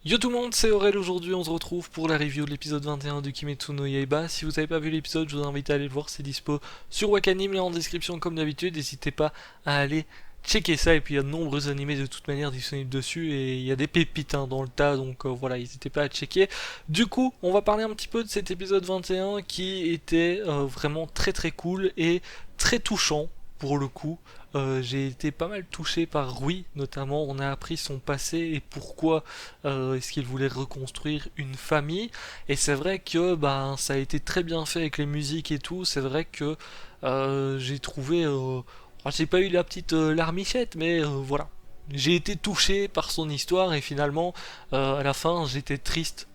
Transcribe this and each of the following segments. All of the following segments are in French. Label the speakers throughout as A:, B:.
A: Yo tout le monde, c'est Aurel. Aujourd'hui on se retrouve pour la review de l'épisode 21 de Kimetsu no Yaiba. Si vous n'avez pas vu l'épisode, je vous invite à aller le voir, c'est dispo sur Wakanim et en description comme d'habitude. N'hésitez pas à aller checker ça, et puis il y a de nombreux animés de toute manière disponibles dessus, et il y a des pépites dans le tas, donc voilà, n'hésitez pas à checker. Du coup, on va parler un petit peu de cet épisode 21 qui était vraiment très très cool et très touchant pour le coup. J'ai été pas mal touché par Rui, notamment. On a appris son passé et pourquoi est-ce qu'il voulait reconstruire une famille. Et c'est vrai que ben, ça a été très bien fait avec les musiques et tout. C'est vrai que j'ai trouvé... j'ai pas eu la petite larmichette, mais voilà. J'ai été touché par son histoire et finalement, à la fin, j'étais triste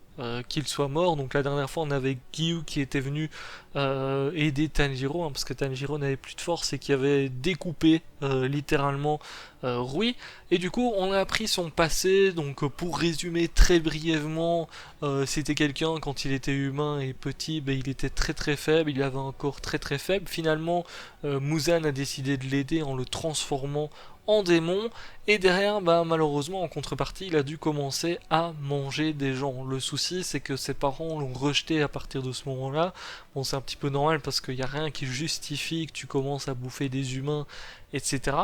A: qu'il soit mort. Donc la dernière fois, on avait Gyu qui était venu aider Tanjiro, parce que Tanjiro n'avait plus de force et qui avait découpé littéralement Rui. Et du coup, on a appris son passé. Donc pour résumer très brièvement, c'était quelqu'un, quand il était humain et petit, ben, il était très très faible, il avait un corps très très faible. Finalement, Muzan a décidé de l'aider en le transformant en démon, et derrière, bah, malheureusement, en contrepartie, il a dû commencer à manger des gens. Le souci, c'est que ses parents l'ont rejeté à partir de ce moment-là. Bon, c'est un petit peu normal parce qu'il n'y a rien qui justifie que tu commences à bouffer des humains, etc.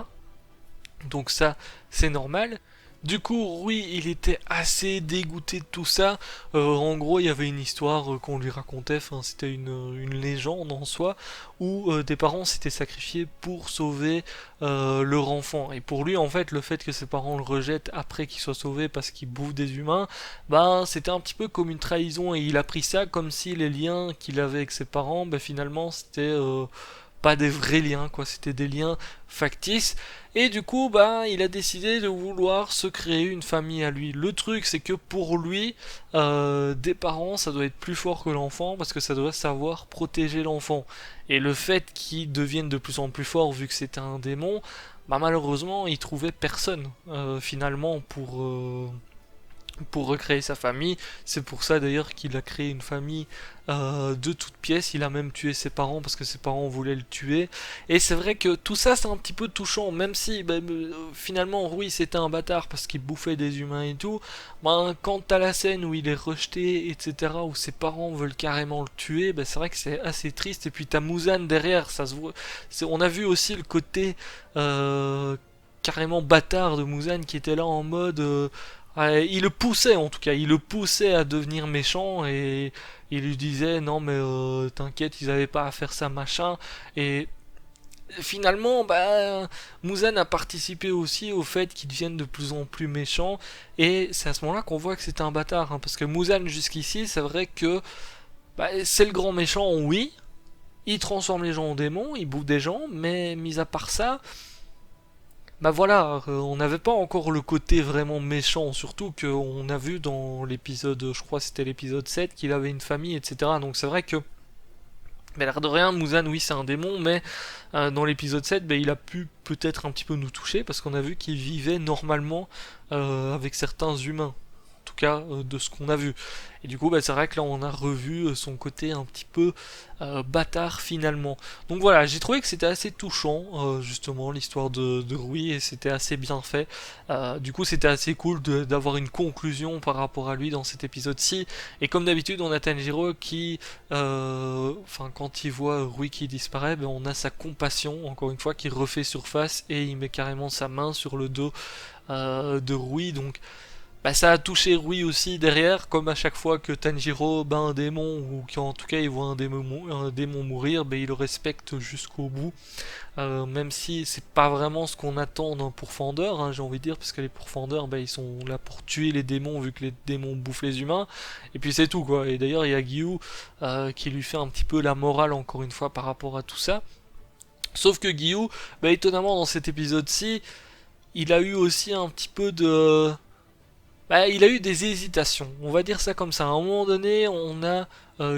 A: Donc ça, c'est normal. Du coup, oui, il était assez dégoûté de tout ça. En gros, il y avait une histoire qu'on lui racontait, enfin, c'était une légende en soi, où des parents s'étaient sacrifiés pour sauver leur enfant. Et pour lui, en fait, le fait que ses parents le rejettent après qu'il soit sauvé parce qu'il bouffe des humains, ben, c'était un petit peu comme une trahison. Et il a pris ça comme si les liens qu'il avait avec ses parents, ben, finalement, c'était pas des vrais liens, quoi, c'était des liens factices. Et du coup, bah, il a décidé de vouloir se créer une famille à lui. Le truc, c'est que pour lui, des parents, ça doit être plus fort que l'enfant, parce que ça doit savoir protéger l'enfant. Et le fait qu'il devienne de plus en plus fort, vu que c'était un démon, bah, malheureusement, il trouvait personne, finalement, pour recréer sa famille. C'est pour ça d'ailleurs qu'il a créé une famille de toutes pièces. Il a même tué ses parents parce que ses parents voulaient le tuer. Et c'est vrai que tout ça, c'est un petit peu touchant, même si finalement Rui c'était un bâtard parce qu'il bouffait des humains et tout. Ben, quand t'as la scène où il est rejeté, etc., où ses parents veulent carrément le tuer, ben, c'est vrai que c'est assez triste. Et puis t'as Muzan derrière, ça se voit. On a vu aussi le côté carrément bâtard de Muzan qui était là en mode il le poussait, en tout cas, il le poussait à devenir méchant, et il lui disait non mais t'inquiète, ils avaient pas à faire ça, machin. Et finalement, bah, Muzan a participé aussi au fait qu'il devienne de plus en plus méchant, et c'est à ce moment-là qu'on voit que c'est un bâtard, parce que Muzan jusqu'ici, c'est vrai que bah, c'est le grand méchant, oui, il transforme les gens en démons, il bouffe des gens, mais mis à part ça, bah voilà, on n'avait pas encore le côté vraiment méchant, surtout qu'on a vu dans l'épisode, je crois que c'était l'épisode 7, qu'il avait une famille, etc. Donc c'est vrai que, mais l'air de rien, Muzan, oui, c'est un démon, mais dans l'épisode 7, bah, il a pu peut-être un petit peu nous toucher, parce qu'on a vu qu'il vivait normalement avec certains humains, en tout cas de ce qu'on a vu. Et du coup, bah, c'est vrai que là, on a revu son côté un petit peu bâtard finalement. Donc voilà, j'ai trouvé que c'était assez touchant, justement, l'histoire de Rui, et c'était assez bien fait. Du coup, c'était assez cool d'avoir une conclusion par rapport à lui dans cet épisode-ci. Et comme d'habitude, on a Tanjiro qui, enfin, quand il voit Rui qui disparaît, ben, on a sa compassion, encore une fois, qui refait surface, et il met carrément sa main sur le dos de Rui. Donc bah, ça a touché Rui aussi derrière, comme à chaque fois que Tanjiro bat un démon, ou qu'en tout cas il voit un démon mourir, bah, il le respecte jusqu'au bout. Même si c'est pas vraiment ce qu'on attend d'un pourfendeur, j'ai envie de dire, parce que les pourfendeurs, bah, ils sont là pour tuer les démons, vu que les démons bouffent les humains, et puis c'est tout, quoi. Et d'ailleurs, il y a Gyu qui lui fait un petit peu la morale, encore une fois, par rapport à tout ça. Sauf que Gyu, bah, étonnamment, dans cet épisode-ci, il a eu aussi un petit peu de... Bah, il a eu des hésitations, on va dire ça comme ça. À un moment donné, on a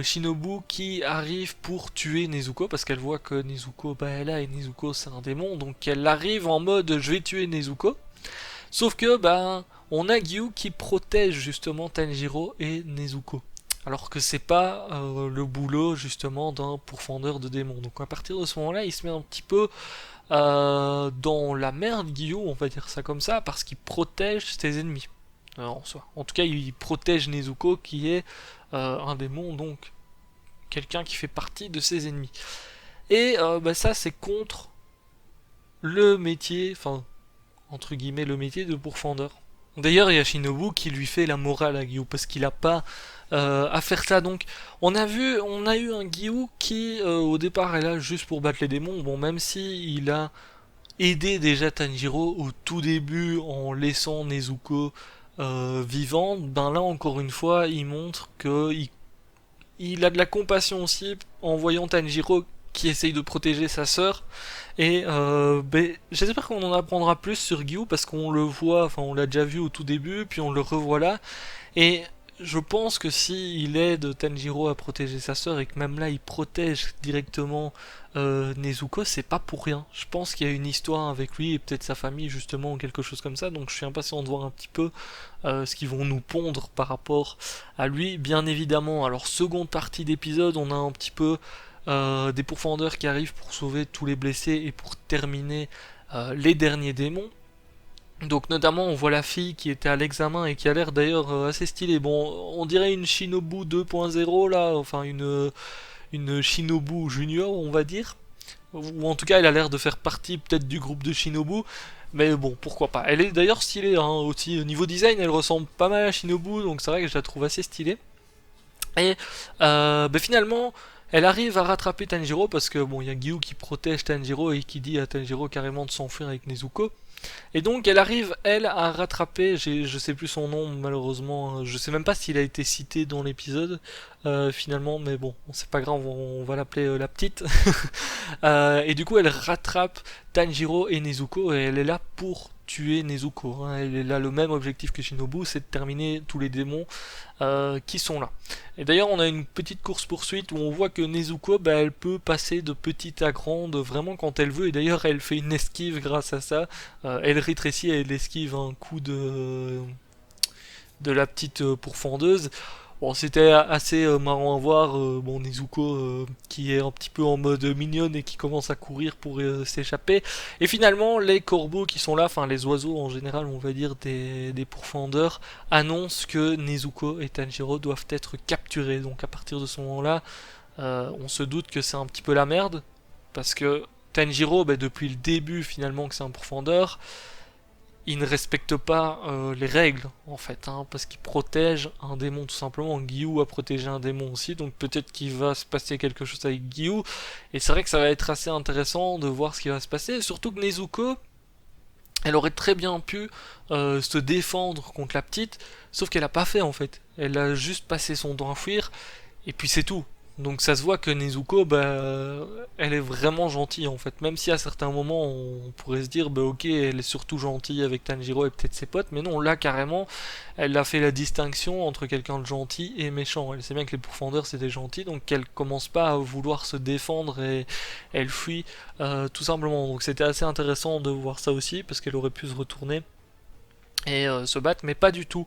A: Shinobu qui arrive pour tuer Nezuko, parce qu'elle voit que Nezuko, bah, elle a, et Nezuko c'est un démon, donc elle arrive en mode je vais tuer Nezuko. Sauf que, bah, on a Gyu qui protège justement Tanjiro et Nezuko. Alors que c'est pas le boulot justement d'un pourfendeur de démons. Donc à partir de ce moment-là, il se met un petit peu dans la merde, Gyu, on va dire ça comme ça, parce qu'il protège ses ennemis. en soi. En tout cas, il protège Nezuko qui est un démon, donc quelqu'un qui fait partie de ses ennemis. Et ça c'est contre le métier, enfin entre guillemets le métier de pourfendeur. D'ailleurs, il y a Shinobu qui lui fait la morale à Gyu parce qu'il a pas à faire ça. Donc, on a eu un Gyu qui, au départ, est là juste pour battre les démons. Bon, même si il a aidé déjà Tanjiro au tout début en laissant Nezuko vivante, ben là encore une fois, il montre que il a de la compassion aussi en voyant Tanjiro qui essaye de protéger sa sœur. Et j'espère qu'on en apprendra plus sur Gyu parce qu'on le voit, enfin on l'a déjà vu au tout début, puis on le revoit là. Et je pense que si il aide Tanjiro à protéger sa sœur et que même là il protège directement Nezuko, c'est pas pour rien. Je pense qu'il y a une histoire avec lui et peut-être sa famille justement ou quelque chose comme ça. Donc je suis impatient de voir un petit peu ce qu'ils vont nous pondre par rapport à lui. Bien évidemment, alors seconde partie d'épisode, on a un petit peu des pourfendeurs qui arrivent pour sauver tous les blessés et pour terminer les derniers démons. Donc notamment on voit la fille qui était à l'examen et qui a l'air d'ailleurs assez stylée. Bon, on dirait une Shinobu 2.0 là, enfin une Shinobu junior on va dire. Ou en tout cas elle a l'air de faire partie peut-être du groupe de Shinobu. Mais bon, pourquoi pas. Elle est d'ailleurs stylée hein, aussi. Au niveau design, elle ressemble pas mal à Shinobu, donc c'est vrai que je la trouve assez stylée. Et finalement, elle arrive à rattraper Tanjiro parce que bon, il y a Gyu qui protège Tanjiro et qui dit à Tanjiro carrément de s'enfuir avec Nezuko. Et donc elle arrive, elle, à rattraper, je sais plus son nom malheureusement, je sais même pas s'il a été cité dans l'épisode finalement, mais bon, c'est pas grave, on va l'appeler la petite. Et du coup elle rattrape Tanjiro et Nezuko et elle est là pour tuer Nezuko. Hein. Elle a le même objectif que Shinobu, c'est de terminer tous les démons qui sont là. Et d'ailleurs on a une petite course poursuite où on voit que Nezuko elle peut passer de petite à grande vraiment quand elle veut et d'ailleurs elle fait une esquive grâce à ça. Elle rétrécit et elle esquive un coup de la petite pourfendeuse. Bon, c'était assez marrant à voir. Bon, Nezuko qui est un petit peu en mode mignonne et qui commence à courir pour s'échapper. Et finalement, les corbeaux qui sont là, enfin les oiseaux en général, on va dire des pourfendeurs, annoncent que Nezuko et Tanjiro doivent être capturés. Donc à partir de ce moment-là, on se doute que c'est un petit peu la merde. Parce que Tanjiro, depuis le début finalement que c'est un pourfendeur, il ne respecte pas les règles en fait, hein, parce qu'il protège un démon tout simplement. Gyu a protégé un démon aussi, donc peut-être qu'il va se passer quelque chose avec Gyu. Et c'est vrai que ça va être assez intéressant de voir ce qui va se passer, surtout que Nezuko, elle aurait très bien pu se défendre contre la petite, sauf qu'elle a pas fait en fait. Elle a juste passé son temps à fuir, et puis c'est tout. Donc ça se voit que Nezuko, elle est vraiment gentille en fait. Même si à certains moments on pourrait se dire, ok, elle est surtout gentille avec Tanjiro et peut-être ses potes, mais non, là carrément, elle a fait la distinction entre quelqu'un de gentil et méchant. Elle sait bien que les pourfendeurs c'est des gentils, donc elle commence pas à vouloir se défendre et elle fuit tout simplement. Donc c'était assez intéressant de voir ça aussi, parce qu'elle aurait pu se retourner et se battre, mais pas du tout.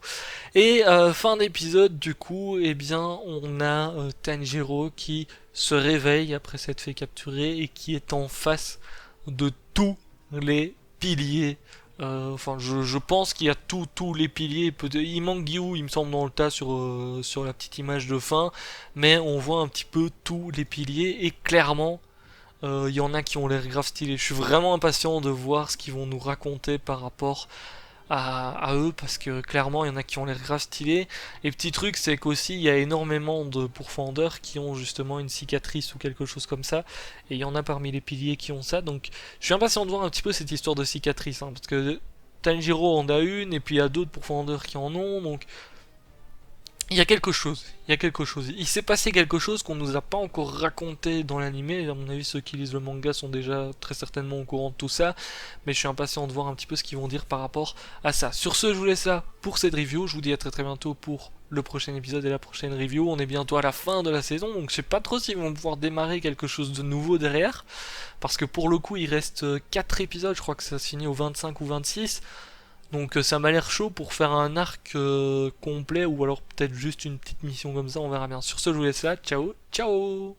A: Et fin d'épisode, du coup, eh bien, on a Tanjiro qui se réveille après s'être fait capturer et qui est en face de tous les piliers. Enfin, je pense qu'il y a tous les piliers. Il manque Gyu, il me semble, dans le tas sur la petite image de fin, mais on voit un petit peu tous les piliers et clairement. Il y en a qui ont l'air grave stylés. Je suis vraiment impatient de voir ce qu'ils vont nous raconter par rapport à eux parce que clairement il y en a qui ont l'air grave stylés. Et petit truc, c'est qu'aussi il y a énormément de pourfendeurs qui ont justement une cicatrice ou quelque chose comme ça, et il y en a parmi les piliers qui ont ça, donc je suis impatient de voir un petit peu cette histoire de cicatrice, hein, parce que Tanjiro en a une et puis il y a d'autres pourfendeurs qui en ont, donc il y a quelque chose, il s'est passé quelque chose qu'on nous a pas encore raconté dans l'animé. À mon avis, ceux qui lisent le manga sont déjà très certainement au courant de tout ça, mais je suis impatient de voir un petit peu ce qu'ils vont dire par rapport à ça. Sur ce, je vous laisse là pour cette review, je vous dis à très très bientôt pour le prochain épisode et la prochaine review. On est bientôt à la fin de la saison, donc je sais pas trop s'ils vont pouvoir démarrer quelque chose de nouveau derrière, parce que pour le coup il reste 4 épisodes, je crois que ça se finit au 25 ou 26. Donc ça m'a l'air chaud pour faire un arc complet, ou alors peut-être juste une petite mission comme ça, on verra bien. Sur ce, je vous laisse là, ciao, ciao.